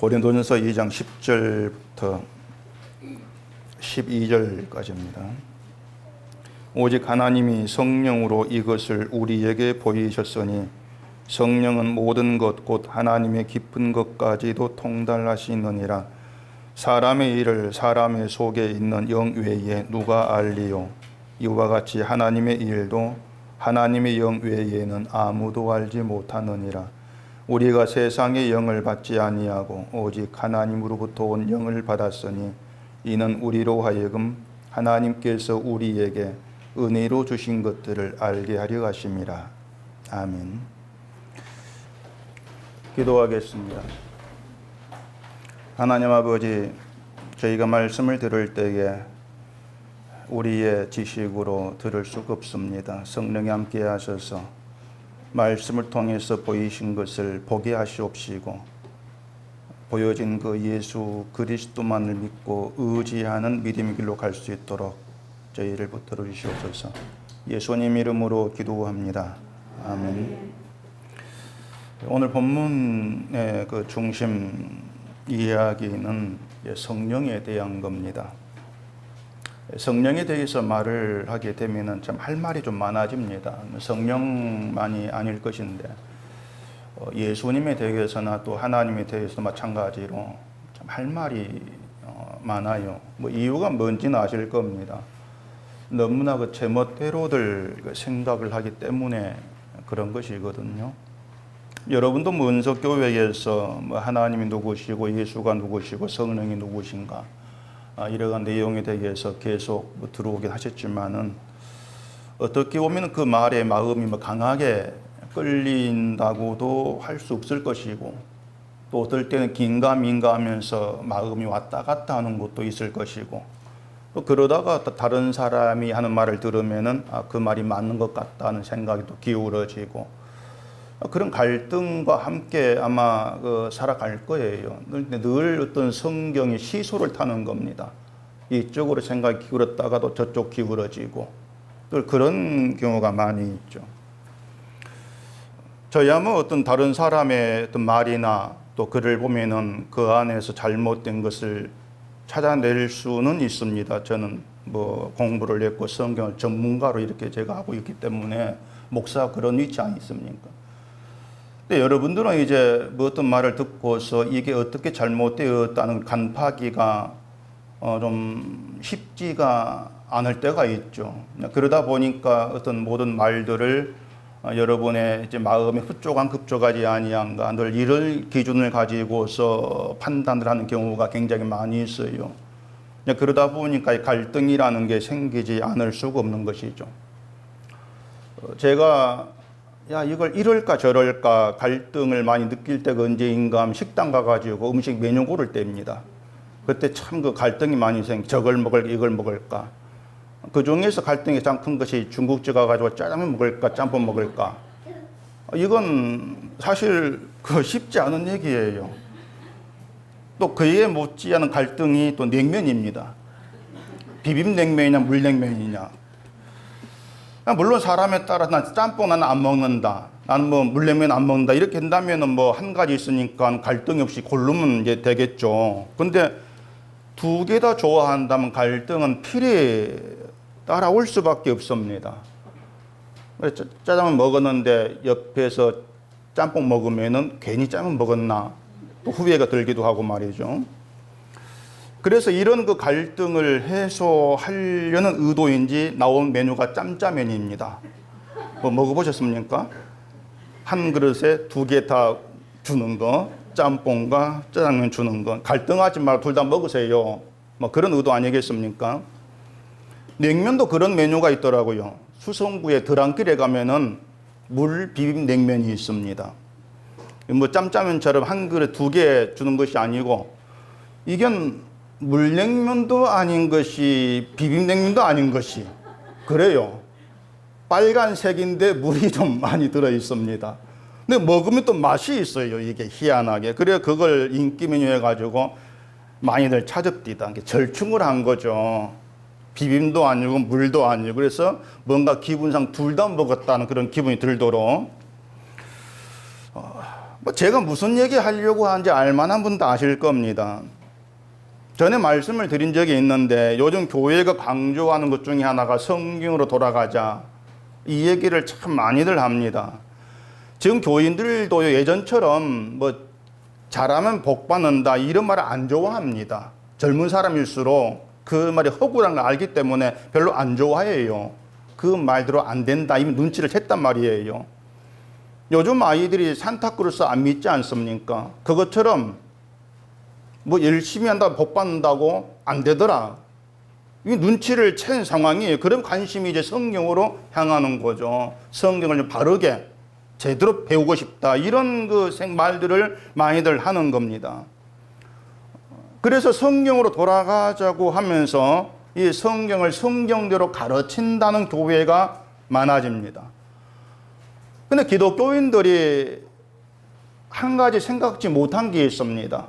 고린도전서 2장 10절부터 12절까지입니다. 오직 하나님이 성령으로 이것을 우리에게 보이셨으니 성령은 모든 것 곧 하나님의 깊은 것까지도 통달하시느니라. 사람의 일을 사람의 속에 있는 영 외에 누가 알리요? 이와 같이 하나님의 일도 하나님의 영 외에는 아무도 알지 못하느니라. 우리가 세상의 영을 받지 아니하고 오직 하나님으로부터 온 영을 받았으니 이는 우리로 하여금 하나님께서 우리에게 은혜로 주신 것들을 알게 하려 하심이라. 아멘. 기도하겠습니다. 하나님 아버지, 저희가 말씀을 들을 때에 우리의 지식으로 들을 수가 없습니다. 성령이 함께 하셔서 말씀을 통해서 보이신 것을 보게 하시옵시고 보여진 그 예수 그리스도만을 믿고 의지하는 믿음의 길로 갈 수 있도록 저희를 붙들어 주시옵소서. 예수님 이름으로 기도합니다. 아멘. 오늘 본문의 그 중심 이야기는 성령에 대한 겁니다. 성령에 대해서 말을 하게 되면 참 할 말이 좀 많아집니다. 성령만이 아닐 것인데 예수님에 대해서나 또 하나님에 대해서도 마찬가지로 참 할 말이 많아요. 뭐 이유가 뭔지는 아실 겁니다. 너무나 그 제멋대로들 생각을 하기 때문에 그런 것이거든요. 여러분도 문서 교회에서 뭐 하나님이 누구시고 예수가 누구시고 성령이 누구신가 이러한 내용에 대해서 계속 들어오긴 하셨지만은 어떻게 보면 그 말에 마음이 강하게 끌린다고도 할 수 없을 것이고 또 어떨 때는 긴가민가하면서 마음이 왔다 갔다 하는 것도 있을 것이고 또 그러다가 또 다른 사람이 하는 말을 들으면은 그 말이 맞는 것 같다는 생각이 또 기울어지고 그런 갈등과 함께 아마 살아갈 거예요. 늘 어떤 성경이 시소를 타는 겁니다. 이쪽으로 생각이 기울었다가도 저쪽 기울어지고 늘 그런 경우가 많이 있죠. 저야 뭐 어떤 다른 사람의 어떤 말이나 또 글을 보면은 그 안에서 잘못된 것을 찾아낼 수는 있습니다. 저는 뭐 공부를 했고 성경을 전문가로 이렇게 제가 하고 있기 때문에 목사 그런 위치 아니십니까? 근데 여러분들은 이제 뭐 어떤 말을 듣고서 이게 어떻게 잘못되었다는 간파하기가 좀 쉽지가 않을 때가 있죠. 그러다 보니까 어떤 모든 말들을 여러분의 이제 마음에 흡족한 급족하지 아니한가 늘 이런 기준을 가지고서 판단을 하는 경우가 굉장히 많이 있어요. 그러다 보니까 갈등이라는 게 생기지 않을 수가 없는 것이죠. 제가 이걸 이럴까 저럴까 갈등을 많이 느낄 때가 언제인가 하면 식당 가가지고 음식 메뉴 고를 때입니다. 그때 참 그 갈등이 많이 저걸 먹을까 이걸 먹을까. 그 중에서 갈등이 가장 큰 것이 중국집 가가지고 짜장면 먹을까 짬뽕 먹을까. 이건 사실 쉽지 않은 얘기예요. 또 그에 못지않은 갈등이 또 냉면입니다. 비빔냉면이냐 물냉면이냐. 물론 사람에 따라 난 짬뽕 나는 안 먹는다. 나는 뭐 물냉면 안 먹는다. 이렇게 한다면은 뭐 한 가지 있으니까 갈등이 없이 고르면 이제 되겠죠. 근데 두 개 다 좋아한다면 갈등은 필히 따라올 수밖에 없습니다. 짜장면 먹었는데 옆에서 짬뽕 먹으면은 괜히 짜장면 먹었나 또 후회가 들기도 하고 말이죠. 그래서 이런 그 갈등을 해소하려는 의도인지 나온 메뉴가 짬짜면입니다. 뭐 먹어보셨습니까? 한 그릇에 두 개 다 주는 거, 짬뽕과 짜장면 주는 거. 갈등하지 말고 둘 다 먹으세요. 뭐 그런 의도 아니겠습니까? 냉면도 그런 메뉴가 있더라고요. 수성구에 드랑길에 가면은 물 비빔 냉면이 있습니다. 뭐 짬짜면처럼 한 그릇 두 개 주는 것이 아니고 이건 물냉면도 아닌 것이 비빔냉면도 아닌 것이 그래요. 빨간색인데 물이 좀 많이 들어 있습니다. 근데 먹으면 또 맛이 있어요. 이게 희한하게. 그래 그걸 인기 메뉴 해가지고 많이들 찾읍디다. 절충을 한 거죠. 비빔도 아니고 물도 아니고 그래서 뭔가 기분상 둘 다 먹었다는 그런 기분이 들도록 제가 무슨 얘기 하려고 하는지 알만한 분도 아실 겁니다. 전에 말씀을 드린 적이 있는데 요즘 교회가 강조하는 것 중에 하나가 성경으로 돌아가자, 이 얘기를 참 많이들 합니다. 지금 교인들도 예전처럼 잘하면 복 받는다 이런 말을 안 좋아합니다. 젊은 사람일수록 그 말이 허구라는 걸 알기 때문에 별로 안 좋아해요. 그 말대로 안 된다 이미 눈치를 챘단 말이에요. 요즘 아이들이 산타크로스 안 믿지 않습니까? 그것처럼 열심히 한다고 복 받는다고 안 되더라, 이 눈치를 챈 상황이에요. 그럼 관심이 이제 성경으로 향하는 거죠. 성경을 좀 바르게 제대로 배우고 싶다, 이런 말들을 많이들 하는 겁니다. 그래서 성경으로 돌아가자고 하면서 이 성경을 성경대로 가르친다는 교회가 많아집니다. 근데 기독교인들이 한 가지 생각지 못한 게 있습니다.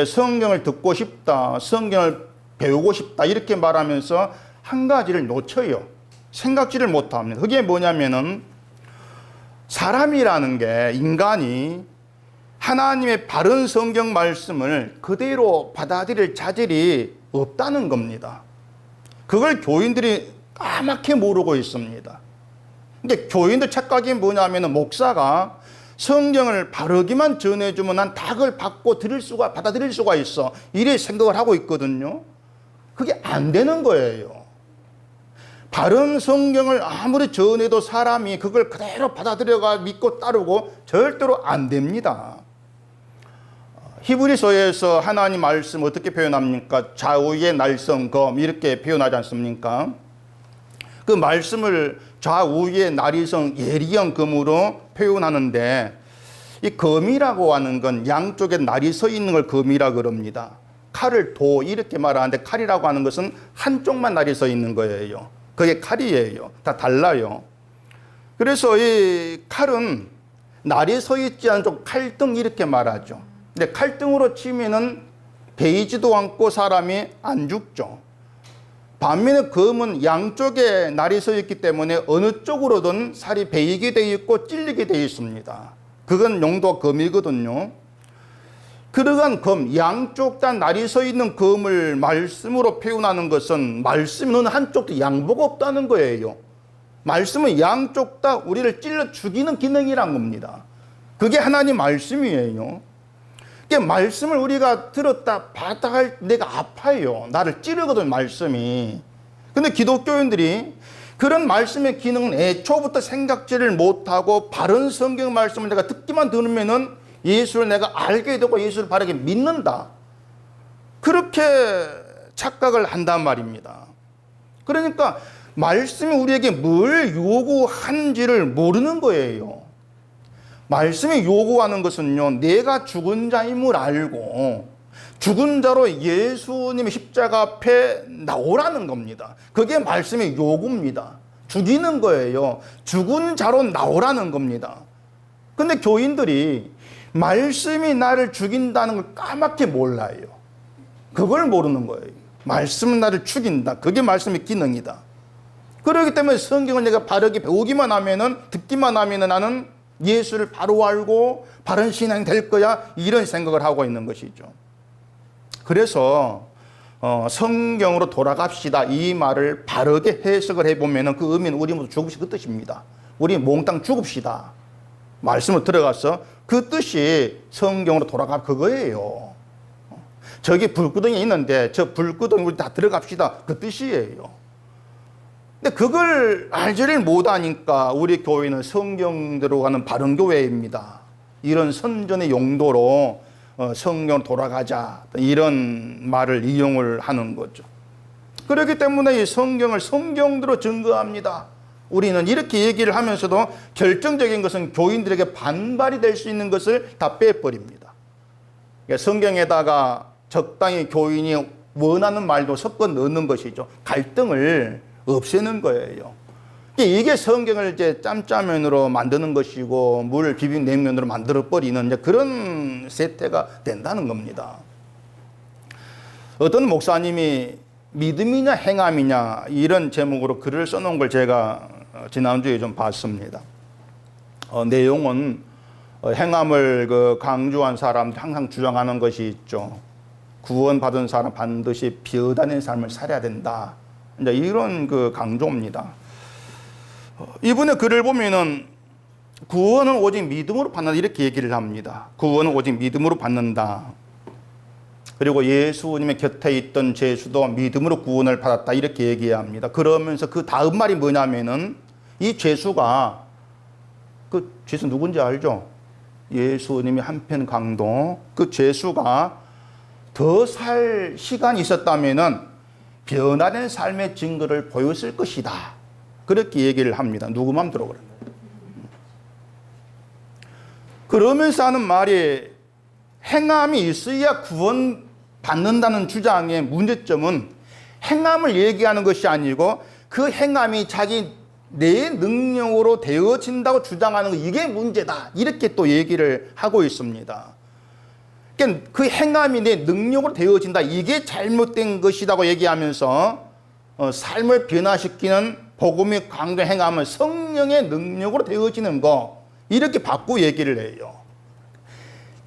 성경을 듣고 싶다, 성경을 배우고 싶다 이렇게 말하면서 한 가지를 놓쳐요. 생각지를 못합니다. 그게 뭐냐면은 사람이라는 게, 인간이 하나님의 바른 성경 말씀을 그대로 받아들일 자질이 없다는 겁니다. 그걸 교인들이 까맣게 모르고 있습니다. 근데 교인들 착각이 뭐냐면은 목사가 성경을 바르기만 전해주면 난 다 그걸 받아들일 수가 있어, 이래 생각을 하고 있거든요. 그게 안 되는 거예요. 바른 성경을 아무리 전해도 사람이 그걸 그대로 받아들여가 믿고 따르고 절대로 안 됩니다. 히브리서에서 하나님 말씀 어떻게 표현합니까? 좌우의 날성 검 이렇게 표현하지 않습니까? 그 말씀을 좌우의 날이성 예리한 검으로 표현하는데, 이 검이라고 하는 건 양쪽에 날이 서 있는 걸 검이라 그럽니다. 칼을 도 이렇게 말하는데, 칼이라고 하는 것은 한쪽만 날이 서 있는 거예요. 그게 칼이에요. 다 달라요. 그래서 이 칼은 날이 서 있지 않은 쪽 칼등 이렇게 말하죠. 근데 칼등으로 치면은 베이지도 않고 사람이 안 죽죠. 반면에 검은 양쪽에 날이 서 있기 때문에 어느 쪽으로든 살이 베이게 되어 있고 찔리게 되어 있습니다. 그건 용도가 검이거든요. 그러한 검, 양쪽 다 날이 서 있는 검을 말씀으로 표현하는 것은 말씀이 어느 한쪽도 양보가 없다는 거예요. 말씀은 양쪽 다 우리를 찔러 죽이는 기능이란 겁니다. 그게 하나님 말씀이에요. 말씀을 우리가 들었다 봤다 할 내가 아파요. 나를 찌르거든 말씀이. 근데 기독교인들이 그런 말씀의 기능은 애초부터 생각지를 못하고 바른 성경 말씀을 내가 듣기만 들으면은 예수를 내가 알게 되고 예수를 바르게 믿는다, 그렇게 착각을 한단 말입니다. 그러니까 말씀이 우리에게 뭘 요구하는지를 모르는 거예요. 말씀이 요구하는 것은요, 내가 죽은 자임을 알고 죽은 자로 예수님의 십자가 앞에 나오라는 겁니다. 그게 말씀의 요구입니다. 죽이는 거예요. 죽은 자로 나오라는 겁니다. 근데 교인들이 말씀이 나를 죽인다는 걸 까맣게 몰라요. 그걸 모르는 거예요. 말씀은 나를 죽인다, 그게 말씀의 기능이다. 그렇기 때문에 성경을 내가 바르게 배우기만 하면은, 듣기만 하면은 나는 예수를 바로 알고 바른 신앙이 될 거야, 이런 생각을 하고 있는 것이죠. 그래서 성경으로 돌아갑시다, 이 말을 바르게 해석을 해보면 그 의미는 우리 모두 죽읍시다 그 뜻입니다. 우리 몽땅 죽읍시다, 말씀을 들어가서 그 뜻이 성경으로 돌아가 그거예요. 저기 불구덩이 있는데 저 불구덩이 우리 다 들어갑시다, 그 뜻이에요. 근데 그걸 알지를 못하니까 우리 교회는 성경대로 가는 바른 교회입니다, 이런 선전의 용도로 성경으로 돌아가자 이런 말을 이용을 하는 거죠. 그렇기 때문에 이 성경을 성경대로 증거합니다, 우리는 이렇게 얘기를 하면서도 결정적인 것은 교인들에게 반발이 될 수 있는 것을 다 빼버립니다. 성경에다가 적당히 교인이 원하는 말도 섞어 넣는 것이죠. 갈등을 없애는 거예요. 이게 성경을 이제 짬짜면으로 만드는 것이고 물 비빔 냉면으로 만들어 버리는 그런 세태가 된다는 겁니다. 어떤 목사님이 믿음이냐 행함이냐 이런 제목으로 글을 써놓은 걸 제가 지난주에 좀 봤습니다. 내용은 행함을 강조한 사람들 항상 주장하는 것이 있죠. 구원받은 사람 반드시 변화된 삶을 살아야 된다. 이제 이런 강조입니다. 이분의 글을 보면은 구원은 오직 믿음으로 받는다 이렇게 얘기를 합니다. 구원은 오직 믿음으로 받는다. 그리고 예수님의 곁에 있던 제수도 믿음으로 구원을 받았다 이렇게 얘기합니다. 그러면서 그 다음 말이 뭐냐면은 이 제수가 제수 누군지 알죠? 예수님이 한편 강도 그 제수가 더 살 시간이 있었다면은 변화된 삶의 증거를 보였을 것이다. 그렇게 얘기를 합니다. 누구 맘대로 그래. 그러면서 하는 말이 행함이 있어야 구원받는다는 주장의 문제점은 행함을 얘기하는 것이 아니고 그 행함이 내 능력으로 되어진다고 주장하는 거 이게 문제다. 이렇게 또 얘기를 하고 있습니다. 그러니까 그 행함이 내 능력으로 되어진다. 이게 잘못된 것이라고 얘기하면서 삶을 변화시키는 복음의 강조 행함은 성령의 능력으로 되어지는 거 이렇게 바꾸고 얘기를 해요.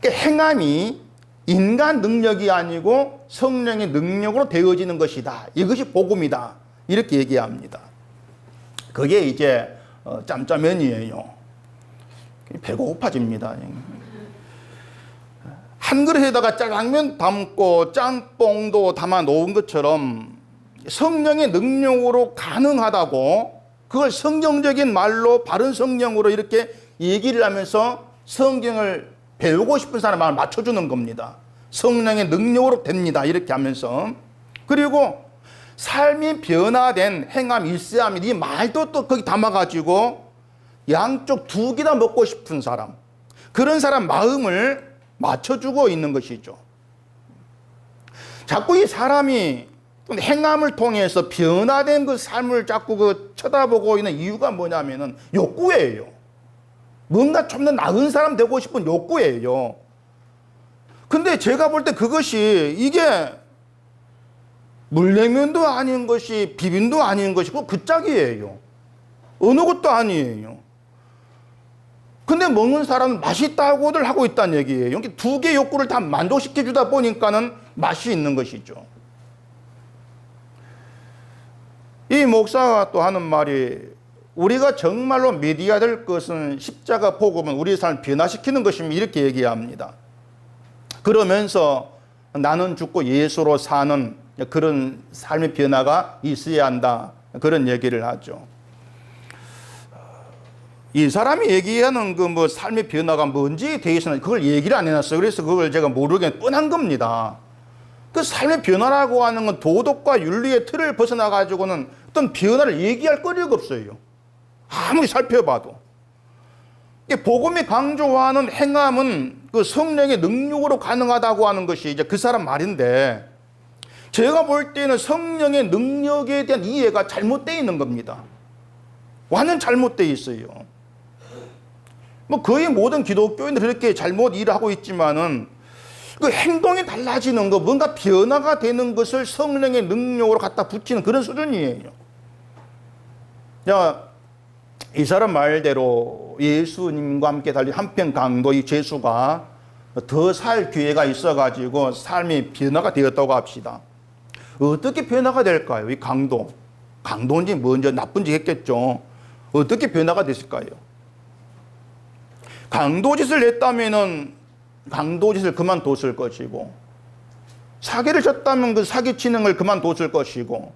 그러니까 행함이 인간 능력이 아니고 성령의 능력으로 되어지는 것이다. 이것이 복음이다. 이렇게 얘기합니다. 그게 이제 짬짜면이에요. 배가 고파집니다. 한 그릇에다가 짜장면 담고 짬뽕도 담아 놓은 것처럼 성령의 능력으로 가능하다고 그걸 성경적인 말로 바른 성령으로 이렇게 얘기를 하면서 성경을 배우고 싶은 사람을 맞춰주는 겁니다. 성령의 능력으로 됩니다. 이렇게 하면서. 그리고 삶이 변화된 행함, 일세함, 이 말도 또 거기 담아가지고 양쪽 두 개 다 먹고 싶은 사람. 그런 사람 마음을 맞춰주고 있는 것이죠. 자꾸 이 사람이 행함을 통해서 변화된 그 삶을 자꾸 쳐다보고 있는 이유가 뭐냐면은 욕구예요. 뭔가 좀 더 나은 사람 되고 싶은 욕구예요. 근데 제가 볼 때 그것이 이게 물냉면도 아닌 것이 비빔도 아닌 것이고 그 짝이에요. 어느 것도 아니에요. 근데 먹는 사람은 맛있다고들 하고 있다는 얘기예요. 두 개의 욕구를 다 만족시켜 주다 보니까는 맛이 있는 것이죠. 이 목사가 또 하는 말이 우리가 정말로 믿어야 될 것은 십자가 복음은 우리의 삶을 변화시키는 것입니다. 이렇게 얘기합니다. 그러면서 나는 죽고 예수로 사는 그런 삶의 변화가 있어야 한다. 그런 얘기를 하죠. 이 사람이 얘기하는 삶의 변화가 뭔지에 대해서는 그걸 얘기를 안 해놨어요. 그래서 그걸 제가 모르게 뻔한 겁니다. 그 삶의 변화라고 하는 건 도덕과 윤리의 틀을 벗어나가지고는 어떤 변화를 얘기할 거리가 없어요. 아무리 살펴봐도. 복음이 강조하는 행함은 그 성령의 능력으로 가능하다고 하는 것이 이제 그 사람 말인데 제가 볼 때는 성령의 능력에 대한 이해가 잘못되어 있는 겁니다. 완전 잘못되어 있어요. 거의 모든 기독교인들이 그렇게 잘못 일을 하고 있지만은 그 행동이 달라지는 거, 뭔가 변화가 되는 것을 성령의 능력으로 갖다 붙이는 그런 수준이에요. 자, 이 사람 말대로 예수님과 함께 달린 한편 강도 이 제수가 더 살 기회가 있어가지고 삶이 변화가 되었다고 합시다. 어떻게 변화가 될까요? 이 강도인지 뭔지 나쁜지 했겠죠. 어떻게 변화가 됐을까요? 강도짓을 했다면은 강도짓을 그만뒀을 것이고, 사기를 쳤다면 그 사기치는 걸 그만뒀을 것이고,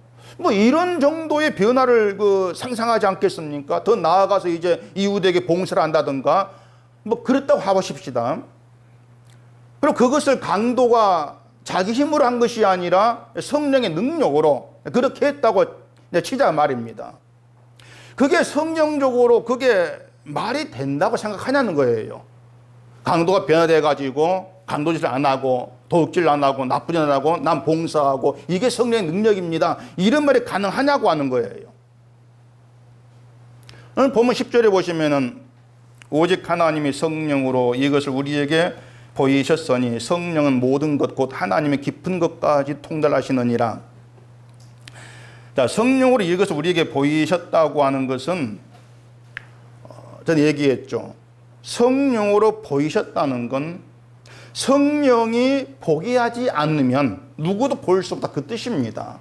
이런 정도의 변화를 상상하지 않겠습니까? 더 나아가서 이제 이웃에게 봉사를 한다든가, 그랬다고 해보십시다. 그리고 그것을 강도가 자기 힘으로 한 것이 아니라 성령의 능력으로 그렇게 했다고 치자 말입니다. 그게 성경적으로 그게 말이 된다고 생각하냐는 거예요. 강도가 변화돼가지고 강도짓을 안 하고 도둑질 안 하고 나쁜 일 안 하고 난 봉사하고 이게 성령의 능력입니다. 이런 말이 가능하냐고 하는 거예요. 오늘 보면 10절에 보시면은 오직 하나님이 성령으로 이것을 우리에게 보이셨으니 성령은 모든 것 곧 하나님의 깊은 것까지 통달하시느니라. 자, 성령으로 이것을 우리에게 보이셨다고 하는 것은 전에 얘기했죠. 성령으로 보이셨다는 건 성령이 보게 하지 않으면 누구도 볼 수 없다, 그 뜻입니다.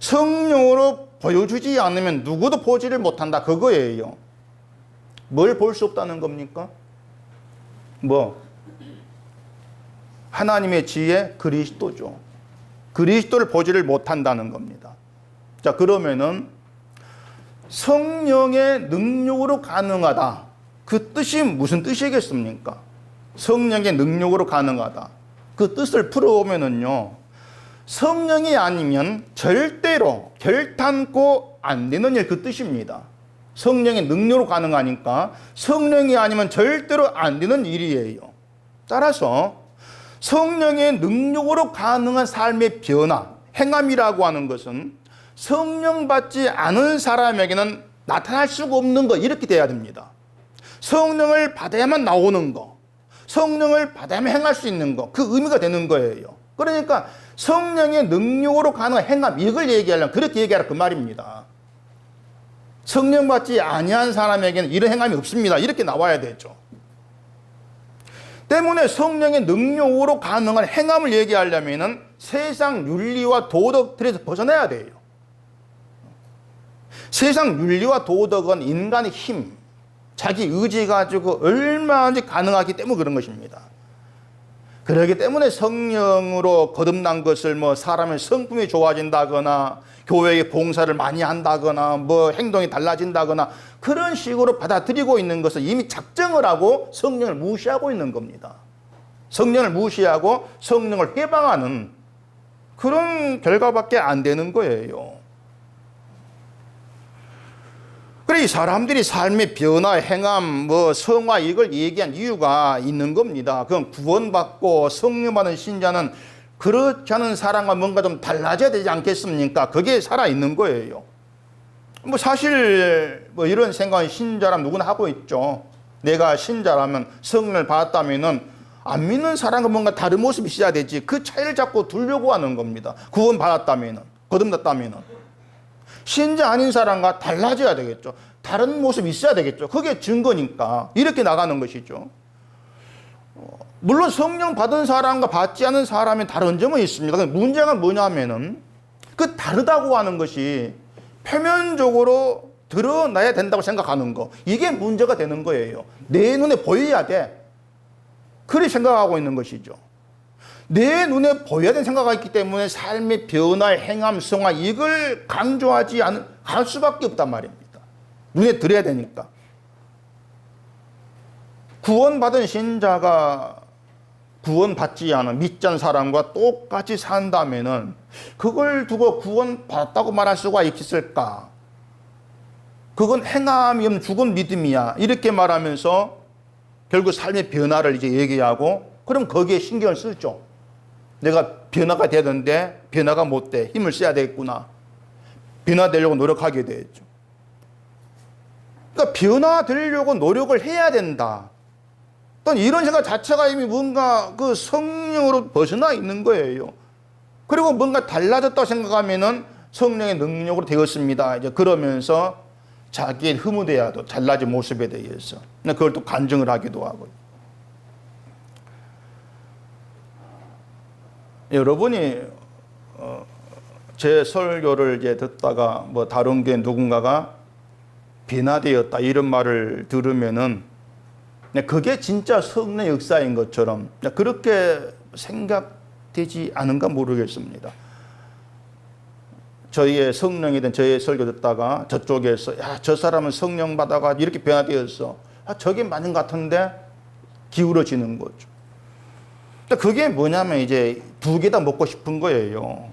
성령으로 보여주지 않으면 누구도 보지를 못한다, 그거예요. 뭘 볼 수 없다는 겁니까? 하나님의 지혜, 그리스도죠. 그리스도를 보지를 못한다는 겁니다. 자, 그러면은 성령의 능력으로 가능하다, 그 뜻이 무슨 뜻이겠습니까? 성령의 능력으로 가능하다, 그 뜻을 풀어보면은요, 성령이 아니면 절대로 결탄코 안 되는 일, 그 뜻입니다. 성령의 능력으로 가능하니까 성령이 아니면 절대로 안 되는 일이에요. 따라서 성령의 능력으로 가능한 삶의 변화, 행함이라고 하는 것은 성령 받지 않은 사람에게는 나타날 수가 없는 것, 이렇게 돼야 됩니다. 성령을 받아야만 나오는 거, 성령을 받아야만 행할 수 있는 거, 그 의미가 되는 거예요. 그러니까 성령의 능력으로 가능한 행함, 이걸 얘기하려면 그렇게 얘기하라, 그 말입니다. 성령 받지 아니한 사람에게는 이런 행함이 없습니다, 이렇게 나와야 되죠. 때문에 성령의 능력으로 가능한 행함을 얘기하려면 세상 윤리와 도덕 틀에서 벗어나야 돼요. 세상 윤리와 도덕은 인간의 힘, 자기 의지 가지고 얼마든지 가능하기 때문에 그런 것입니다. 그렇기 때문에 성령으로 거듭난 것을 사람의 성품이 좋아진다거나 교회에 봉사를 많이 한다거나 행동이 달라진다거나 그런 식으로 받아들이고 있는 것은 이미 작정을 하고 성령을 무시하고 있는 겁니다. 성령을 무시하고 성령을 해방하는 그런 결과밖에 안 되는 거예요. 그래, 이 사람들이 삶의 변화, 행함, 성화, 이걸 얘기한 이유가 있는 겁니다. 그건 구원받고 성령 받은 신자는 그렇지 않은 사람과 뭔가 좀 달라져야 되지 않겠습니까? 그게 살아있는 거예요. 사실 이런 생각은 신자라면 누구나 하고 있죠. 내가 신자라면 성령을 받았다면은 안 믿는 사람과 뭔가 다른 모습이 있어야 되지, 그 차이를 자꾸 두려고 하는 겁니다. 구원받았다면은, 거듭났다면은. 신자 아닌 사람과 달라져야 되겠죠. 다른 모습이 있어야 되겠죠. 그게 증거니까 이렇게 나가는 것이죠. 물론 성령 받은 사람과 받지 않은 사람의 다른 점은 있습니다. 문제가 뭐냐면은 그 다르다고 하는 것이 표면적으로 드러나야 된다고 생각하는 거, 이게 문제가 되는 거예요. 내 눈에 보여야 돼, 그렇게 생각하고 있는 것이죠. 내 눈에 보여야 되는 생각이 있기 때문에 삶의 변화, 행함, 성화, 이걸 강조하지 않을 수밖에 없단 말입니다. 눈에 들어야 되니까. 구원받은 신자가 구원받지 않은 믿지 않은 사람과 똑같이 산다면은 그걸 두고 구원받았다고 말할 수가 있을까? 그건 행함이 없는 죽은 믿음이야, 이렇게 말하면서 결국 삶의 변화를 이제 얘기하고, 그럼 거기에 신경을 쓰죠. 내가 변화가 되는데 변화가 못 돼, 힘을 써야 되겠구나, 변화되려고 노력하게 되죠. 그러니까 변화되려고 노력을 해야 된다, 이런 생각 자체가 이미 뭔가 그 성령으로 벗어나 있는 거예요. 그리고 뭔가 달라졌다고 생각하면은 성령의 능력으로 되었습니다, 이제 그러면서 자기의 흐뭇해야도 달라진 모습에 대해서 그걸 또 간증을 하기도 하고. 여러분이 제 설교를 이제 듣다가 다른 게 누군가가 변화되었다 이런 말을 들으면은 그게 진짜 성령의 역사인 것처럼 그렇게 생각되지 않은가 모르겠습니다. 저희의 성령이든 저희의 설교 듣다가 저쪽에서 야, 저 사람은 성령 받아가 이렇게 변화되었어, 저게 맞는 것 같은데 기울어지는 거죠. 그게 뭐냐면 이제 두 개 다 먹고 싶은 거예요.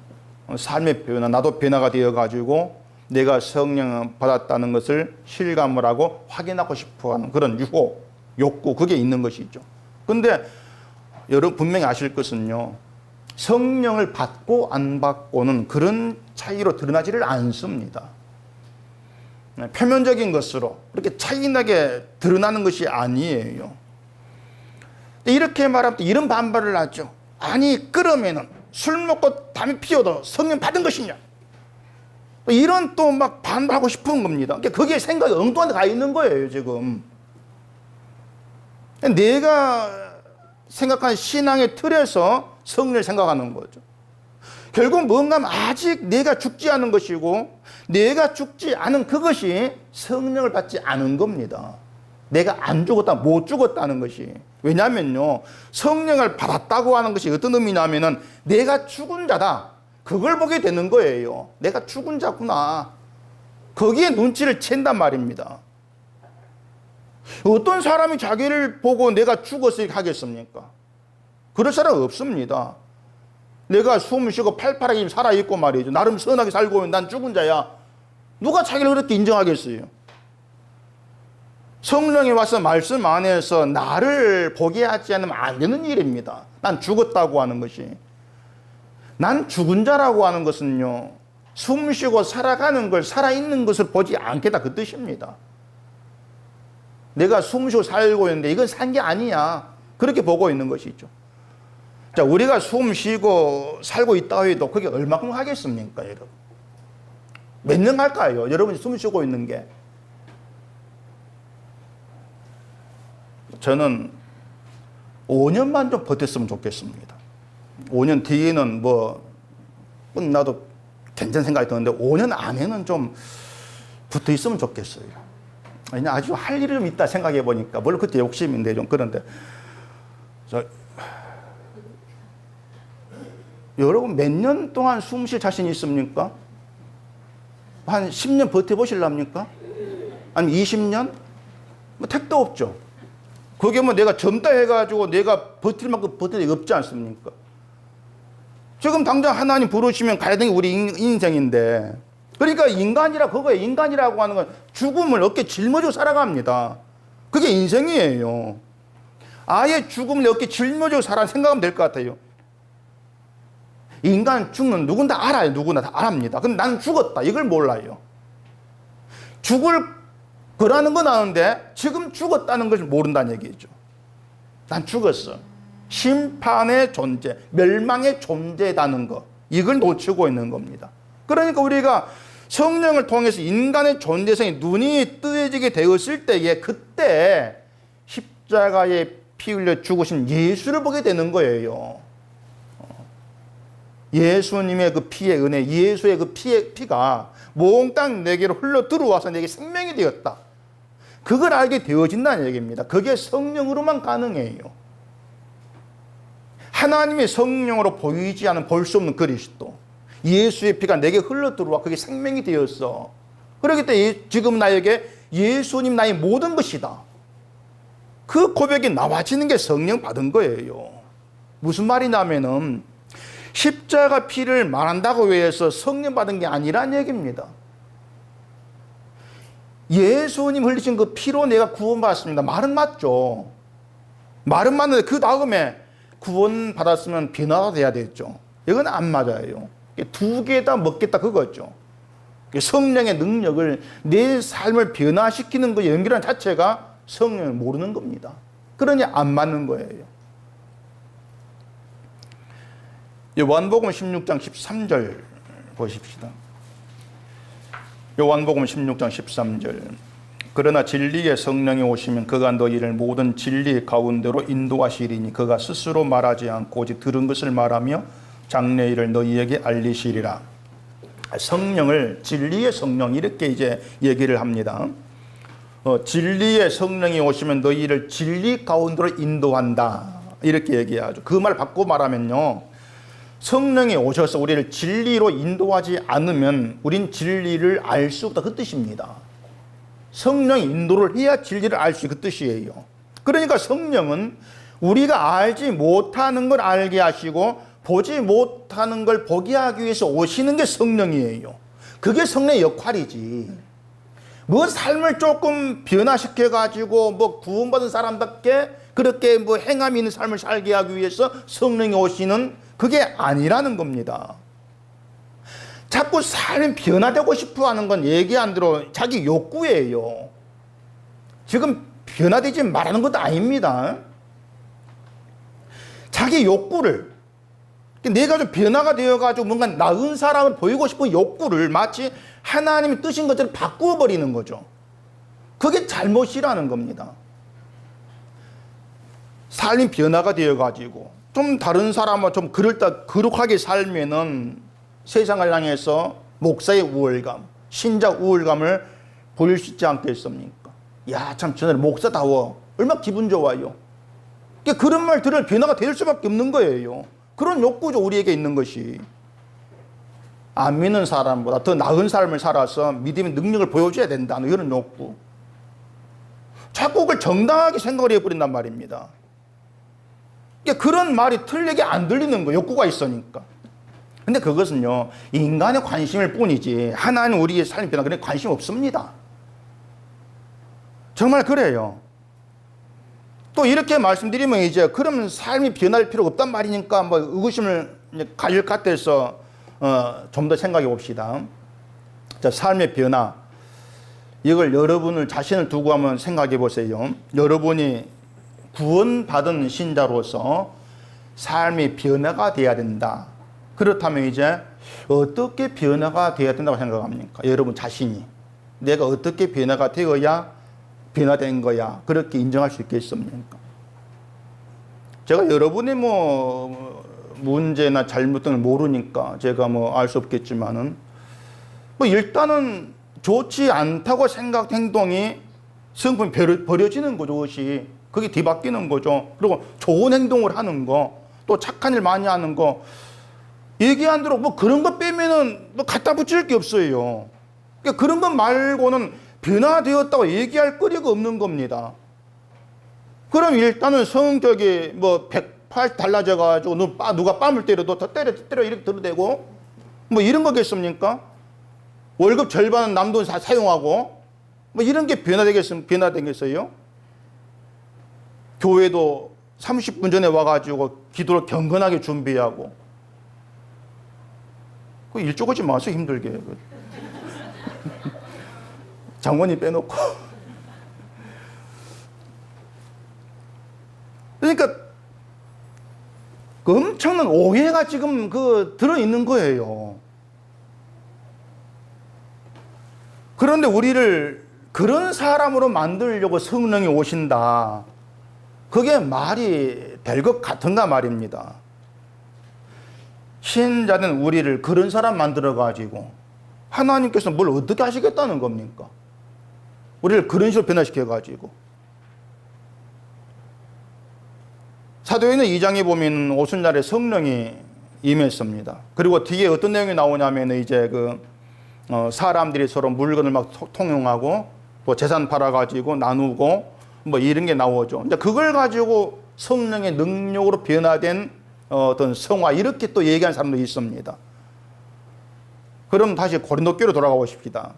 삶의 변화, 나도 변화가 되어가지고 내가 성령 받았다는 것을 실감을 하고 확인하고 싶어하는 그런 유혹, 욕구, 그게 있는 것이죠. 근데 여러분 분명히 아실 것은요, 성령을 받고 안 받고는 그런 차이로 드러나지를 않습니다. 표면적인 것으로 그렇게 차이나게 드러나는 것이 아니에요. 이렇게 말하면 또 이런 반발을 하죠. 아니, 그러면은 술 먹고 담배 피워도 성령 받은 것이냐, 이런 또 막 반발하고 싶은 겁니다. 그게 생각이 엉뚱한 데 가 있는 거예요, 지금. 내가 생각한 신앙의 틀에서 성령을 생각하는 거죠. 결국 뭔가 아직 내가 죽지 않은 것이고 내가 죽지 않은 그것이 성령을 받지 않은 겁니다. 내가 안 죽었다, 못 죽었다는 것이. 왜냐면요, 성령을 받았다고 하는 것이 어떤 의미냐면은 내가 죽은 자다, 그걸 보게 되는 거예요. 내가 죽은 자구나. 거기에 눈치를 챈단 말입니다. 어떤 사람이 자기를 보고 내가 죽었으니 하겠습니까? 그럴 사람 없습니다. 내가 숨을 쉬고 팔팔하게 살아있고 말이죠. 나름 선하게 살고 있는 난 죽은 자야. 누가 자기를 그렇게 인정하겠어요? 성령이 와서 말씀 안에서 나를 보게 하지 않으면 안 되는 일입니다. 난 죽었다고 하는 것이. 난 죽은 자라고 하는 것은요, 숨 쉬고 살아가는 걸, 살아있는 것을 보지 않겠다, 그 뜻입니다. 내가 숨 쉬고 살고 있는데 이건 산 게 아니야, 그렇게 보고 있는 것이죠. 자, 우리가 숨 쉬고 살고 있다고 해도 그게 얼마큼 하겠습니까, 여러분? 몇 년 할까요? 여러분이 숨 쉬고 있는 게. 저는 5년만 좀 버텼으면 좋겠습니다. 5년 뒤에는 뭐 나도 괜찮은 생각이 드는데 5년 안에는 좀 붙어 있으면 좋겠어요. 아니, 아주 할 일이 좀 있다 생각해 보니까, 물론 그때 욕심인데 좀 그런데. 여러분 몇 년 동안 숨 쉴 자신 있습니까? 한 10년 버텨보실랍니까? 아니면 20년? 뭐 택도 없죠. 그게 뭐 내가 젊다 해가지고 내가 버틸 만큼 버틸 게 없지 않습니까? 지금 당장 하나님 부르시면 가야 되는 게 우리 인생인데, 그러니까 인간이라 그거예요. 인간이라고 하는 건 죽음을 어깨 짊어지고 살아갑니다. 그게 인생이에요. 아예 죽음을 어깨 짊어지고 살아 생각하면 될 것 같아요. 인간 죽는 누군 다 알아요. 누구나 다 알합니다. 근데 나는 죽었다, 이걸 몰라요. 죽을 거라는 건 아는데 지금 죽었다는 것을 모른다는 얘기죠. 난 죽었어. 심판의 존재, 멸망의 존재라는 것, 이걸 놓치고 있는 겁니다. 그러니까 우리가 성령을 통해서 인간의 존재성이 눈이 뜨여지게 되었을 때에, 그때 십자가에 피 흘려 죽으신 예수를 보게 되는 거예요. 예수님의 그 피의 은혜, 예수의 그 피가 몽땅 내게로 흘러 들어와서 내게 생명이 되었다, 그걸 알게 되어진다는 얘기입니다. 그게 성령으로만 가능해요. 하나님의 성령으로 보이지 않은, 볼 수 없는 그리스도, 예수의 피가 내게 흘러 들어와 그게 생명이 되었어. 그렇기 때문에 지금 나에게 예수님 나의 모든 것이다, 그 고백이 나와지는 게 성령 받은 거예요. 무슨 말이냐면은 십자가 피를 말한다고 해서 성령 받은 게 아니란 얘기입니다. 예수님 흘리신 그 피로 내가 구원받았습니다, 말은 맞죠. 말은 맞는데 그 다음에 구원받았으면 변화가 돼야 되겠죠. 이건 안 맞아요. 두 개 다 먹겠다, 그거죠. 성령의 능력을, 내 삶을 변화시키는 그 연결한 자체가 성령을 모르는 겁니다. 그러니 안 맞는 거예요. 요한복음 16장 13절 보십시다. 요한복음 16장 13절. 그러나 진리의 성령이 오시면 그가 너희를 모든 진리 가운데로 인도하시리니 그가 스스로 말하지 않고 오직 들은 것을 말하며 장래일을 너희에게 알리시리라. 성령을 진리의 성령, 이렇게 이제 얘기를 합니다. 진리의 성령이 오시면 너희를 진리 가운데로 인도한다, 이렇게 얘기하죠. 그 말 바꾸고 말하면요, 성령이 오셔서 우리를 진리로 인도하지 않으면 우린 진리를 알 수 없다, 그 뜻입니다. 성령이 인도를 해야 진리를 알 수 있는 그 뜻이에요. 그러니까 성령은 우리가 알지 못하는 걸 알게 하시고 보지 못하는 걸 보게 하기 위해서 오시는 게 성령이에요. 그게 성령의 역할이지. 뭐 삶을 조금 변화시켜가지고 뭐 구원받은 사람답게 그렇게 뭐 행함이 있는 삶을 살게 하기 위해서 성령이 오시는, 그게 아니라는 겁니다. 자꾸 삶이 변화되고 싶어 하는 건 얘기 안 들어 자기 욕구예요. 지금 변화되지 말하는 것도 아닙니다. 자기 욕구를, 내가 좀 변화가 되어가지고 뭔가 나은 사람을 보이고 싶은 욕구를 마치 하나님이 뜻인 것처럼 바꾸어버리는 거죠. 그게 잘못이라는 겁니다. 삶이 변화가 되어가지고 좀 다른 사람과 좀 거룩하게 살면은 세상을 향해서 목사의 우월감, 신자 우월감을 보일 수 있지 않겠습니까? 야, 참 저는 목사다워. 얼마나 기분 좋아요. 그런 말 들을 변화가 될 수밖에 없는 거예요. 그런 욕구죠, 우리에게 있는 것이. 안 믿는 사람보다 더 나은 삶을 살아서 믿음의 능력을 보여줘야 된다는 이런 욕구. 자꾸 그걸 정당하게 생각을 해버린단 말입니다. 그런 말이 틀리게 안 들리는 거예요. 욕구가 있으니까. 근데 그것은요, 인간의 관심일 뿐이지 하나님 우리의 삶의 변화 그런 관심 없습니다. 정말 그래요. 또 이렇게 말씀드리면 이제 그러면 삶이 변할 필요가 없단 말이니까 뭐 의구심을 가질 것 같아서 좀 더 생각해 봅시다. 자, 삶의 변화. 이걸 여러분을 자신을 두고 한번 생각해 보세요. 여러분이 구원받은 신자로서 삶의 변화가 돼야 된다. 그렇다면 이제 어떻게 변화가 돼야 된다고 생각합니까? 여러분 자신이. 내가 어떻게 변화가 되어야 변화된 거야. 그렇게 인정할 수 있겠습니까? 제가 여러분의 뭐 문제나 잘못 등을 모르니까 제가 뭐 알 수 없겠지만은 뭐 일단은 좋지 않다고 생각 행동이 성품이 버려지는 거죠. 그것이. 그게 뒤바뀌는 거죠. 그리고 좋은 행동을 하는 거, 또 착한 일 많이 하는 거, 얘기한 대로 뭐 그런 거 빼면은 뭐 갖다 붙일 게 없어요. 그러니까 그런 것 말고는 변화되었다고 얘기할 거리가 없는 겁니다. 그럼 일단은 성격이 뭐 180 달라져가지고 누가 뺨을 때려도 더 때려 이렇게 들어대고 뭐 이런 거겠습니까? 월급 절반은 남 돈 사용하고 뭐 이런 게 변화되겠어요? 교회도 30분 전에 와가지고 기도를 경건하게 준비하고 그 일조하지 마세요. 힘들게. 장모님 빼놓고. 그러니까 그 엄청난 오해가 지금 들어있는 거예요. 그런데 우리를 그런 사람으로 만들려고 성령이 오신다. 그게 말이 될 것 같은가 말입니다. 신자는 우리를 그런 사람 만들어가지고 하나님께서 뭘 어떻게 하시겠다는 겁니까? 우리를 그런 식으로 변화시켜가지고. 사도행전 2장에 보면 오순절에 성령이 임했습니다. 그리고 뒤에 어떤 내용이 나오냐면 이제 사람들이 서로 물건을 막 통용하고 또 재산 팔아가지고 나누고 뭐 이런 게 나오죠. 이제 그걸 가지고 성령의 능력으로 변화된 어떤 성화 이렇게 또 얘기하는 사람도 있습니다. 그럼 다시 고린도 교회로 돌아가 보십시다.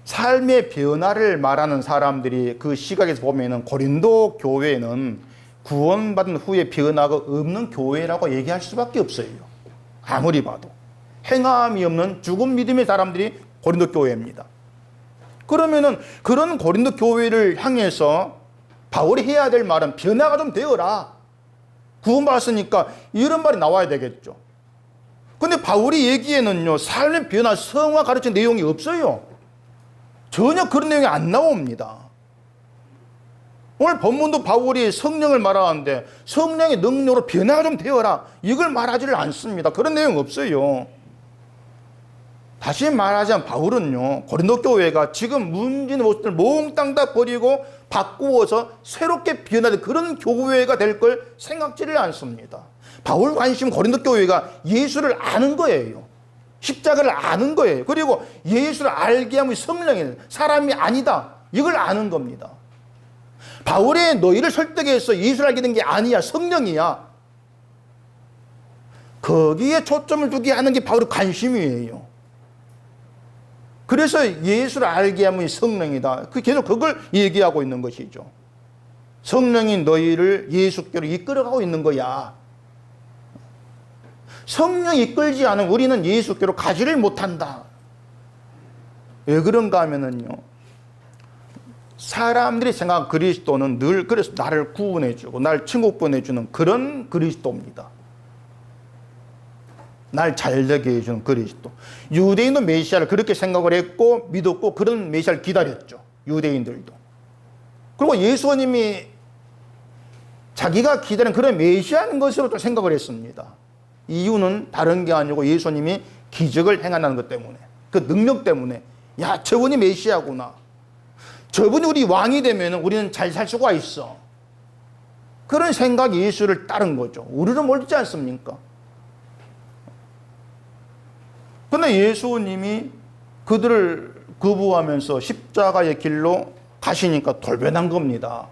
삶의 변화를 말하는 사람들이 그 시각에서 보면은 고린도 교회는 구원받은 후에 변화가 없는 교회라고 얘기할 수밖에 없어요. 아무리 봐도. 행함이 없는 죽은 믿음의 사람들이 고린도 교회입니다. 그러면은 그런 고린도 교회를 향해서 바울이 해야 될 말은 변화가 좀 되어라. 구원받았으니까 이런 말이 나와야 되겠죠. 근데 바울이 얘기에는요, 삶의 변화, 성화 가르치는 내용이 없어요. 전혀 그런 내용이 안 나옵니다. 오늘 본문도 바울이 성령을 말하는데 성령의 능력으로 변화가 좀 되어라. 이걸 말하지를 않습니다. 그런 내용 없어요. 다시 말하자면 바울은요, 고린도 교회가 지금 문제는 모습들 몽땅 다 버리고 바꾸어서 새롭게 변화된 그런 교회가 될 걸 생각지를 않습니다. 바울 관심은 고린도 교회가 예수를 아는 거예요. 십자가를 아는 거예요. 그리고 예수를 알게 하면 성령이 사람이 아니다. 이걸 아는 겁니다. 바울이 너희를 설득해서 예수를 알게 된 게 아니야. 성령이야. 거기에 초점을 두게 하는 게 바울의 관심이에요. 그래서 예수를 알게 하면 성령이다. 계속 그걸 얘기하고 있는 것이죠. 성령이 너희를 예수께로 이끌어가고 있는 거야. 성령이 이끌지 않으면 우리는 예수께로 가지를 못한다. 왜 그런가 하면은요, 사람들이 생각하는 그리스도는 늘 그래서 나를 구원해주고 날 천국 보내주는 그런 그리스도입니다. 날 잘되게 해주는 그리스도. 유대인도 메시아를 그렇게 생각을 했고 믿었고 그런 메시아를 기다렸죠. 유대인들도. 그리고 예수님이 자기가 기다린 그런 메시아인 것으로 또 생각을 했습니다. 이유는 다른 게 아니고 예수님이 기적을 행한다는 것 때문에, 그 능력 때문에, 야, 저분이 메시아구나. 저분이 우리 왕이 되면 우리는 잘 살 수가 있어. 그런 생각이 예수를 따른 거죠. 우리는 모르지 않습니까? 그런데 예수님이 그들을 거부하면서 십자가의 길로 가시니까 돌변한 겁니다.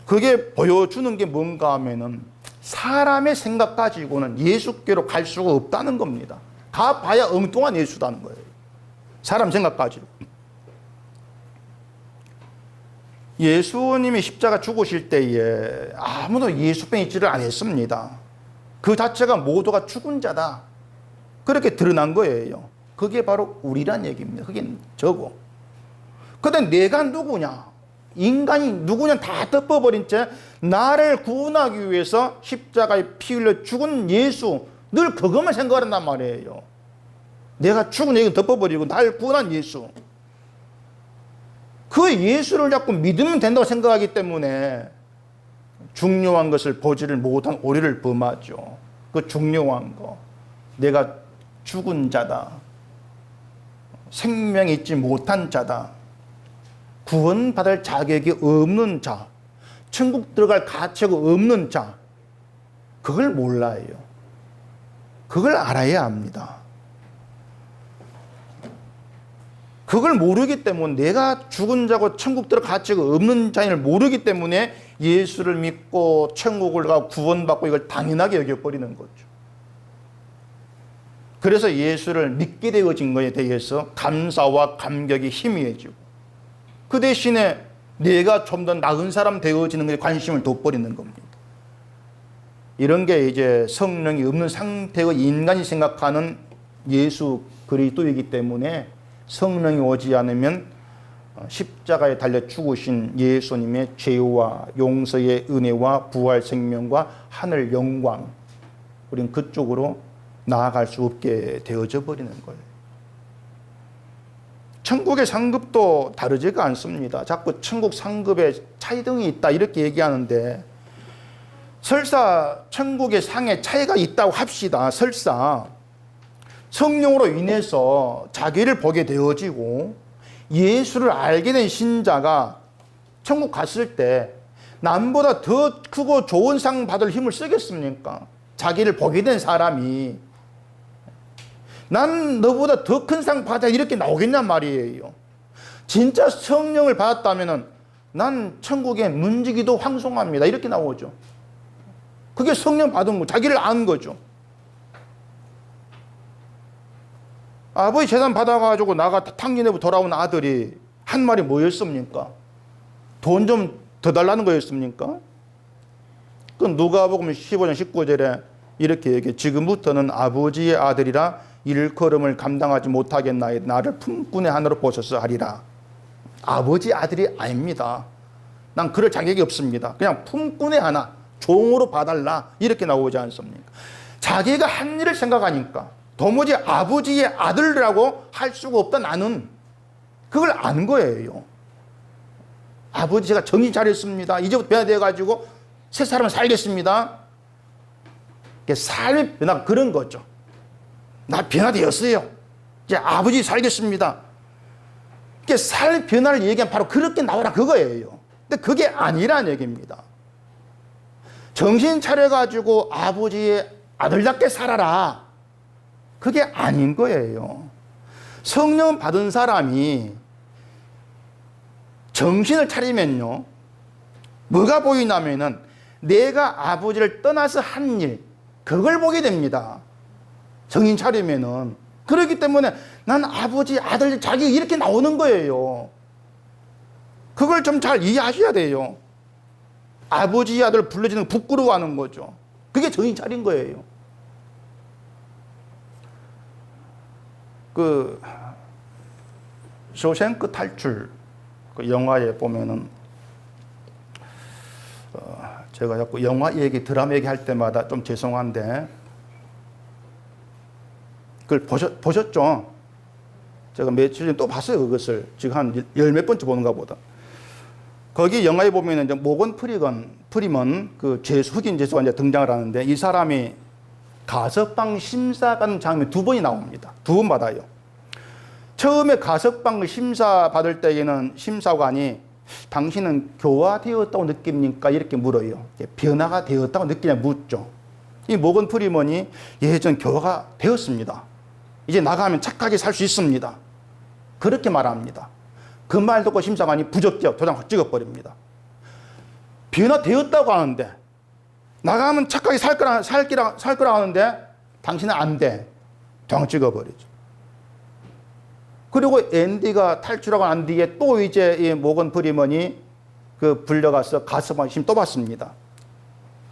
그게 보여주는 게 뭔가 하면은 사람의 생각 가지고는 예수께로 갈 수가 없다는 겁니다. 가봐야 엉뚱한 예수다는 거예요. 사람 생각 가지고. 예수님이 십자가 죽으실 때에 아무도 예수병 잊지를 안 했습니다. 그 자체가 모두가 죽은 자다. 그렇게 드러난 거예요. 그게 바로 우리란 얘기입니다. 그게 저고. 근데 내가 누구냐? 인간이 누구냐 다 덮어버린 채 나를 구원하기 위해서 십자가에 피 흘려 죽은 예수, 늘 그것만 생각한단 말이에요. 내가 죽은 얘기 덮어버리고 날 구원한 예수. 그 예수를 자꾸 믿으면 된다고 생각하기 때문에 중요한 것을 보지를 못한 오류를 범하죠. 그 중요한 거. 내가 죽은 자다. 생명이 있지 못한 자다. 구원받을 자격이 없는 자. 천국 들어갈 가치가 없는 자. 그걸 몰라요. 그걸 알아야 합니다. 그걸 모르기 때문에 내가 죽은 자고 천국 들어갈 가치가 없는 자인을 모르기 때문에 예수를 믿고 천국을 가고 구원받고 이걸 당연하게 여겨버리는 거죠. 그래서 예수를 믿게 되어진 것에 대해서 감사와 감격이 희미해지고 그 대신에 내가 좀 더 나은 사람 되어지는 것에 관심을 둬버리는 겁니다. 이런 게 이제 성령이 없는 상태의 인간이 생각하는 예수 그리스도이기 때문에 성령이 오지 않으면 십자가에 달려 죽으신 예수님의 죄와 용서의 은혜와 부활 생명과 하늘 영광, 우리는 그쪽으로 나아갈 수 없게 되어져 버리는 거예요. 천국의 상급도 다르지가 않습니다. 자꾸 천국 상급에 차이등이 있다 이렇게 얘기하는데 설사 천국의 상에 차이가 있다고 합시다. 설사 성령으로 인해서 자기를 보게 되어지고 예수를 알게 된 신자가 천국 갔을 때 남보다 더 크고 좋은 상 받을 힘을 쓰겠습니까? 자기를 보게 된 사람이 난 너보다 더 큰 상 받아 이렇게 나오겠냔 말이에요. 진짜 성령을 받았다면 난 천국에 문지기도 황송합니다 이렇게 나오죠. 그게 성령 받은 거, 자기를 아는 거죠. 아버지 재산 받아가지고 나가 탕진해고 돌아온 아들이 한 말이 뭐였습니까? 돈 좀 더 달라는 거였습니까? 그 누가복음 15장 19절에 이렇게 얘기해. 지금부터는 아버지의 아들이라 일컬음을 감당하지 못하겠나이다. 나를 품꾼의 하나로 보셔서 하리라. 아버지 아들이 아닙니다. 난 그럴 자격이 없습니다. 그냥 품꾼의 하나, 종으로 봐달라 이렇게 나오지 않습니까? 자기가 한 일을 생각하니까 도무지 아버지의 아들이라고 할 수가 없다. 나는 그걸 아는 거예요. 아버지 제가 정신 차렸습니다. 이제부터 변화되어가지고 새 사람을 살겠습니다. 삶의 변화가 그런 거죠. 나 변화되었어요. 이제 아버지 살겠습니다. 삶의 변화를 얘기하면 바로 그렇게 나오라 그거예요. 근데 그게 아니라는 얘기입니다. 정신 차려가지고 아버지의 아들답게 살아라. 그게 아닌 거예요. 성령 받은 사람이 정신을 차리면요, 뭐가 보이냐면은 내가 아버지를 떠나서 한 일, 그걸 보게 됩니다. 정신 차리면은. 그렇기 때문에 난 아버지, 아들, 자기 이렇게 나오는 거예요. 그걸 좀 잘 이해하셔야 돼요. 아버지, 아들 불러지는 거 부끄러워하는 거죠. 그게 정신 차린 거예요. 그 쇼생크 탈출 그 영화에 보면은 제가 자꾸 영화 얘기, 드라마 얘기 할 때마다 좀 죄송한데 그걸 보셨죠? 제가 며칠 전에 또 봤어요. 그것을 지금 한 열 몇 번째 보는가 보다. 거기 영화에 보면은 이제 모건 프리먼 그 죄수, 흑인 죄수가 이제 등장을 하는데 이 사람이 가석방 심사관 장면 두 번이 나옵니다. 두 번 받아요. 처음에 가석방 심사 받을 때에는 심사관이 당신은 교화되었다고 느낍니까? 이렇게 물어요. 변화가 되었다고 느끼냐 묻죠. 이 모건 프리먼이 예, 전 교화가 되었습니다. 이제 나가면 착하게 살 수 있습니다. 그렇게 말합니다. 그 말 듣고 심사관이 부적격 도장 확 찍어버립니다. 변화되었다고 하는데 나가면 착하게 살 거라 하는데 당신은 안 돼. 도장 찍어버리죠. 그리고 앤디가 탈출하고 난 뒤에 또 이제 이 모건 프리먼이 그 불려가서 가석방 심 또 받습니다.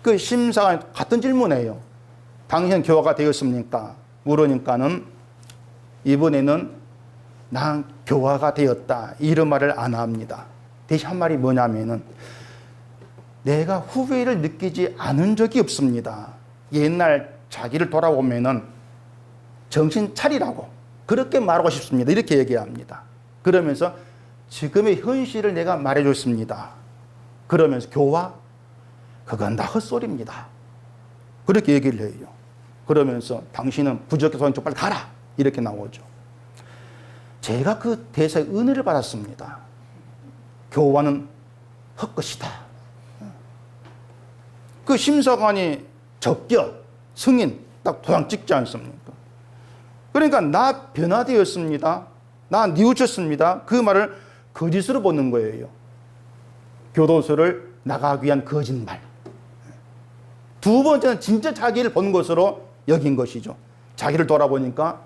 그 심사관 같은 질문이에요. 당신은 교화가 되었습니까? 물으니까는 이번에는 난 교화가 되었다. 이런 말을 안 합니다. 대신 한 말이 뭐냐면은 내가 후회를 느끼지 않은 적이 없습니다. 옛날 자기를 돌아보면은 정신 차리라고 그렇게 말하고 싶습니다. 이렇게 얘기합니다. 그러면서 지금의 현실을 내가 말해줬습니다. 그러면서 교화? 그건 다 헛소리입니다. 그렇게 얘기를 해요. 그러면서 당신은 부적격소년 쪽 빨리 가라. 이렇게 나오죠. 제가 그 대사의 은혜를 받았습니다. 교화는 헛것이다. 그 심사관이 적격, 승인 딱 도장 찍지 않습니까? 그러니까 나 변화되었습니다. 나 뉘우쳤습니다. 그 말을 거짓으로 보는 거예요. 교도소를 나가기 위한 거짓말. 두 번째는 진짜 자기를 본 것으로 여긴 것이죠. 자기를 돌아보니까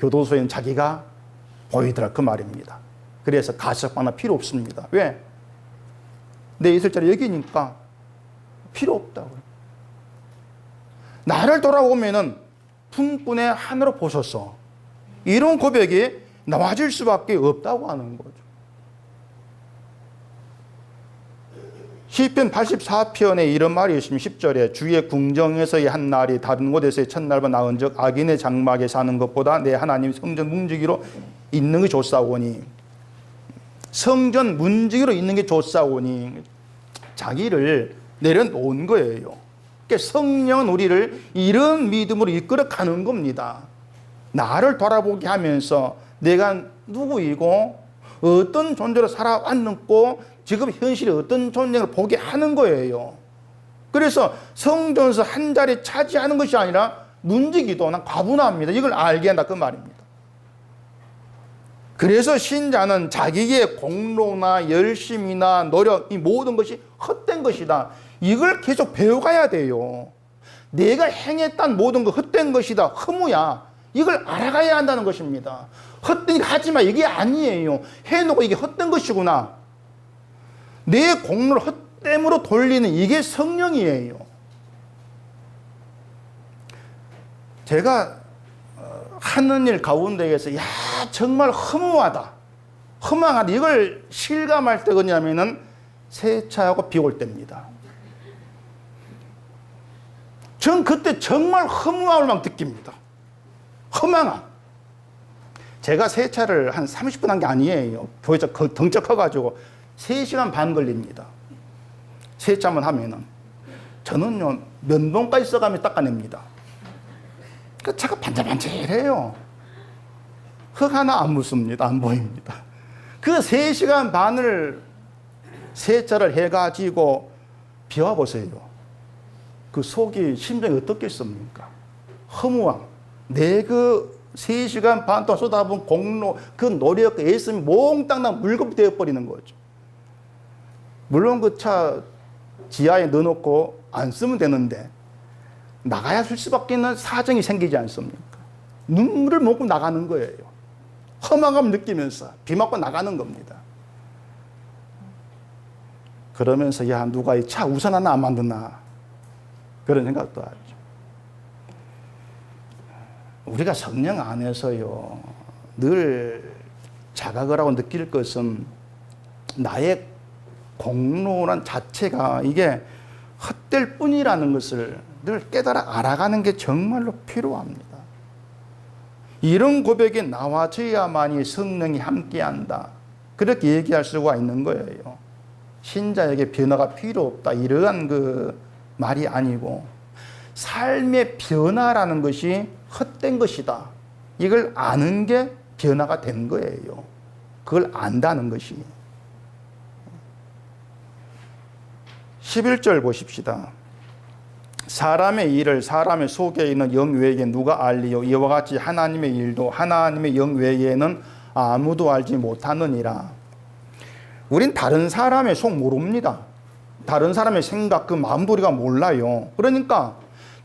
교도소에는 자기가 보이더라 그 말입니다. 그래서 가석방은 필요 없습니다. 왜? 내 있을 자리 여기니까 필요 없다고요. 나를 돌아보면은 풍분의 하늘을 보셔서 이런 고백이 나와질 수밖에 없다고 하는 거죠. 시편 84편에 이런 말이 있습니다. 10절에 주의 궁정에서의 한 날이 다른 곳에서의 첫날보다 나은 즉 악인의 장막에 사는 것보다 내 하나님 성전 문지기로 있는 게 좋사오니 성전 문지기로 있는 게 좋사오니 자기를 내려놓은 거예요. 그러니까 성령은 우리를 이런 믿음으로 이끌어 가는 겁니다. 나를 돌아보게 하면서 내가 누구이고 어떤 존재로 살아왔는고 지금 현실이 어떤 존재를 보게 하는 거예요. 그래서 성전에서 한 자리 차지하는 것이 아니라 문지기도 난 과분합니다. 이걸 알게 한다 그 말입니다. 그래서 신자는 자기의 공로나 열심이나 노력 이 모든 것이 헛된 것이다. 이걸 계속 배워가야 돼요. 내가 행했던 모든 것 헛된 것이다. 허무야. 이걸 알아가야 한다는 것입니다. 헛되니까 하지마 이게 아니에요. 해놓고 이게 헛된 것이구나. 내 공로를 헛됨으로 돌리는 이게 성령이에요. 제가 하는 일 가운데에서 야 정말 허무하다. 허망하다. 이걸 실감할 때 뭐냐면은 세차하고 비 올 때입니다. 전 그때 정말 허무함을 막 느낍니다. 허망함. 제가 세차를 한 30분 한 게 아니에요. 교회에서 덩적 커가지고 3시간 반 걸립니다. 세차만 하면은. 저는요, 면봉까지 써가며 닦아냅니다. 그 차가 반질반질해요. 흙 하나 안 묻습니다. 안 보입니다. 그 3시간 반을 세차를 해가지고 비워보세요. 그 속이 심정이 어떻겠습니까? 허무함. 내 그 3시간 반 동안 쏟아본 공로, 그 노력, 그 애씀이 몽땅 다 물겁이 되어버리는 거죠. 물론 그 차 지하에 넣어놓고 안 쓰면 되는데 나가야 쓸 수밖에 없는 사정이 생기지 않습니까? 눈물을 먹고 나가는 거예요. 허망함을 느끼면서 비 맞고 나가는 겁니다. 그러면서 야 누가 이 차 우산 하나 안 만드나 그런 생각도 하죠. 우리가 성령 안에서요 늘 자각을 하고 느낄 것은 나의 공로란 자체가 이게 헛될 뿐이라는 것을 늘 깨달아 알아가는 게 정말로 필요합니다. 이런 고백이 나와져야만이 성령이 함께한다. 그렇게 얘기할 수가 있는 거예요. 신자에게 변화가 필요 없다. 이러한 그 말이 아니고 삶의 변화라는 것이 헛된 것이다. 이걸 아는 게 변화가 된 거예요. 그걸 안다는 것이. 11절 보십시다. 사람의 일을 사람의 속에 있는 영 외에게 누가 알리요? 이와 같이 하나님의 일도 하나님의 영 외에는 아무도 알지 못하느니라. 우린 다른 사람의 속 모릅니다. 다른 사람의 생각, 그 마음도 우리가 몰라요. 그러니까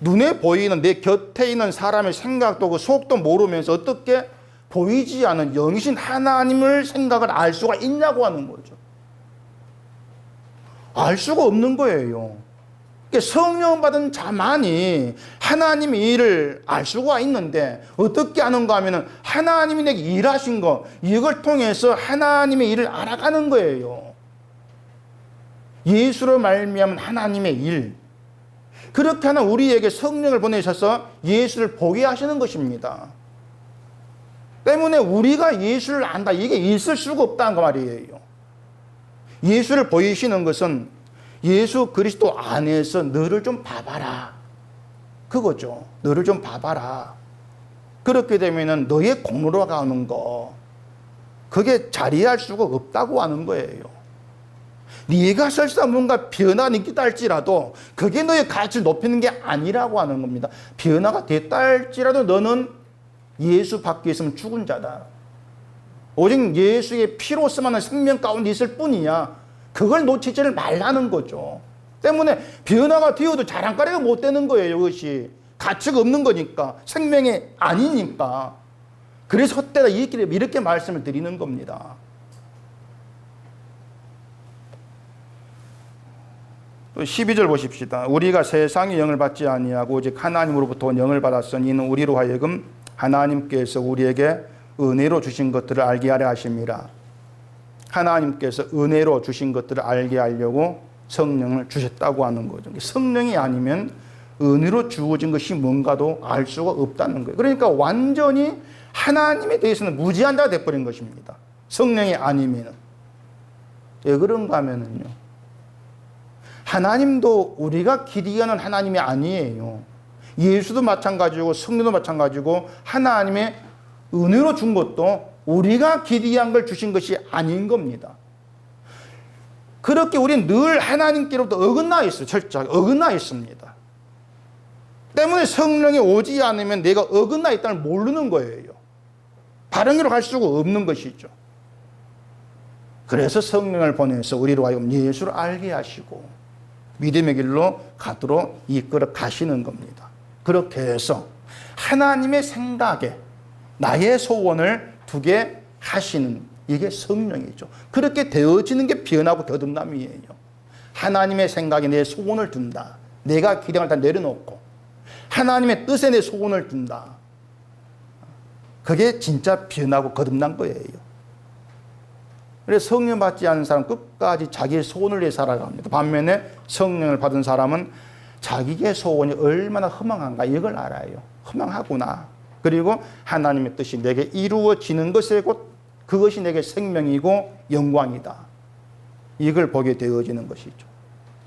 눈에 보이는 내 곁에 있는 사람의 생각도 그 속도 모르면서 어떻게 보이지 않은 영이신 하나님을 생각을 알 수가 있냐고 하는 거죠. 알 수가 없는 거예요. 성령 받은 자만이 하나님의 일을 알 수가 있는데 어떻게 아는가 하면 하나님이 내게 일하신 거, 이걸 통해서 하나님의 일을 알아가는 거예요. 예수로 말미암은 하나님의 일. 그렇게 하는 우리에게 성령을 보내셔서 예수를 보게 하시는 것입니다. 때문에 우리가 예수를 안다, 이게 있을 수가 없다는 거 말이에요. 예수를 보이시는 것은 예수 그리스도 안에서 너를 좀 봐봐라, 그거죠. 너를 좀 봐봐라. 그렇게 되면은 너의 공로로 가는 거, 그게 자리할 수가 없다고 하는 거예요. 네가 설사 뭔가 변화가 있다 할지라도 그게 너의 가치를 높이는 게 아니라고 하는 겁니다. 변화가 됐다 할지라도 너는 예수 밖에 있으면 죽은 자다. 오직 예수의 피로 쓰면 생명 가운데 있을 뿐이야. 그걸 놓치지를 말라는 거죠. 때문에 변화가 되어도 자랑거리가 못 되는 거예요. 이것이 가치가 없는 거니까, 생명이 아니니까. 그래서 헛되다 이렇게 말씀을 드리는 겁니다. 또 12절 보십시다. 우리가 세상의 영을 받지 아니하고 오직 하나님으로부터 온 영을 받았으니 이는 우리로 하여금 하나님께서 우리에게 은혜로 주신 것들을 알게 하려 하심이라. 하나님께서 은혜로 주신 것들을 알게 하려고 성령을 주셨다고 하는 거죠. 성령이 아니면 은혜로 주어진 것이 뭔가도 알 수가 없다는 거예요. 그러니까 완전히 하나님에 대해서는 무지한 자가 되어버린 것입니다. 성령이 아니면. 왜 그런가 하면요, 하나님도 우리가 기대하는 하나님이 아니에요. 예수도 마찬가지고 성령도 마찬가지고 하나님의 은혜로 준 것도 우리가 기대한 걸 주신 것이 아닌 겁니다. 그렇게 우리는 늘 하나님께로부터 어긋나 있어요. 철저하게 어긋나 있습니다. 때문에 성령이 오지 않으면 내가 어긋나 있다는 걸 모르는 거예요. 바른 길로 갈 수가 없는 것이죠. 그래서 성령을 보내서 우리로 하여금 예수를 알게 하시고 믿음의 길로 가도록 이끌어 가시는 겁니다. 그렇게 해서 하나님의 생각에 나의 소원을 두게 하시는, 이게 성령이죠. 그렇게 되어지는 게 변하고 거듭남이에요. 하나님의 생각에 내 소원을 둔다. 내가 기량을 다 내려놓고 하나님의 뜻에 내 소원을 둔다. 그게 진짜 변하고 거듭난 거예요. 그래서 성령 받지 않은 사람은 끝까지 자기의 소원을 위해 살아갑니다. 반면에 성령을 받은 사람은 자기의 소원이 얼마나 허망한가 이걸 알아요. 허망하구나. 그리고 하나님의 뜻이 내게 이루어지는 것에 곧 그것이 내게 생명이고 영광이다. 이걸 보게 되어지는 것이죠.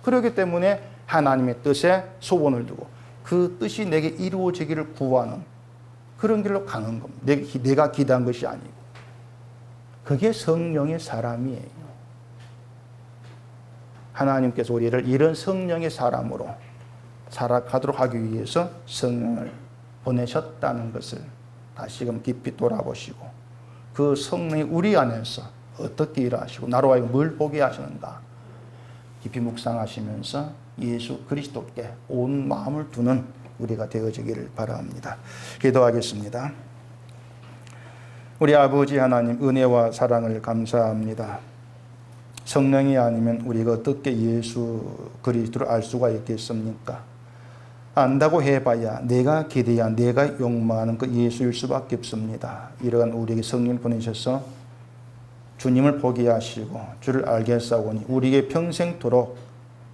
그렇기 때문에 하나님의 뜻에 소원을 두고 그 뜻이 내게 이루어지기를 구하는 그런 길로 가는 겁니다. 내가 기대한 것이 아니고. 그게 성령의 사람이에요. 하나님께서 우리를 이런 성령의 사람으로 살아가도록 하기 위해서 성령을 보내셨다는 것을 다시금 깊이 돌아보시고 그 성령이 우리 안에서 어떻게 일하시고 나로 하여금 뭘 보게 하시는가 깊이 묵상하시면서 예수 그리스도께 온 마음을 두는 우리가 되어지기를 바랍니다. 기도하겠습니다. 우리 아버지 하나님, 은혜와 사랑을 감사합니다. 성령이 아니면 우리가 어떻게 예수 그리스도를 알 수가 있겠습니까? 안다고 해봐야 내가 기대한, 내가 욕망하는 그 예수일 수밖에 없습니다. 이러한 우리에게 성령을 보내셔서 주님을 보게 하시고 주를 알게 하사오니 우리에게 평생토록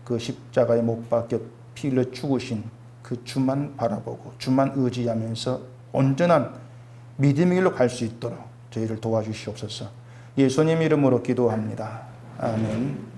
그 십자가에 못 박혀 피 흘려 죽으신 그 주만 바라보고 주만 의지하면서 온전한 믿음의 길로 갈 수 있도록 저희를 도와주시옵소서. 예수님 이름으로 기도합니다. 아멘.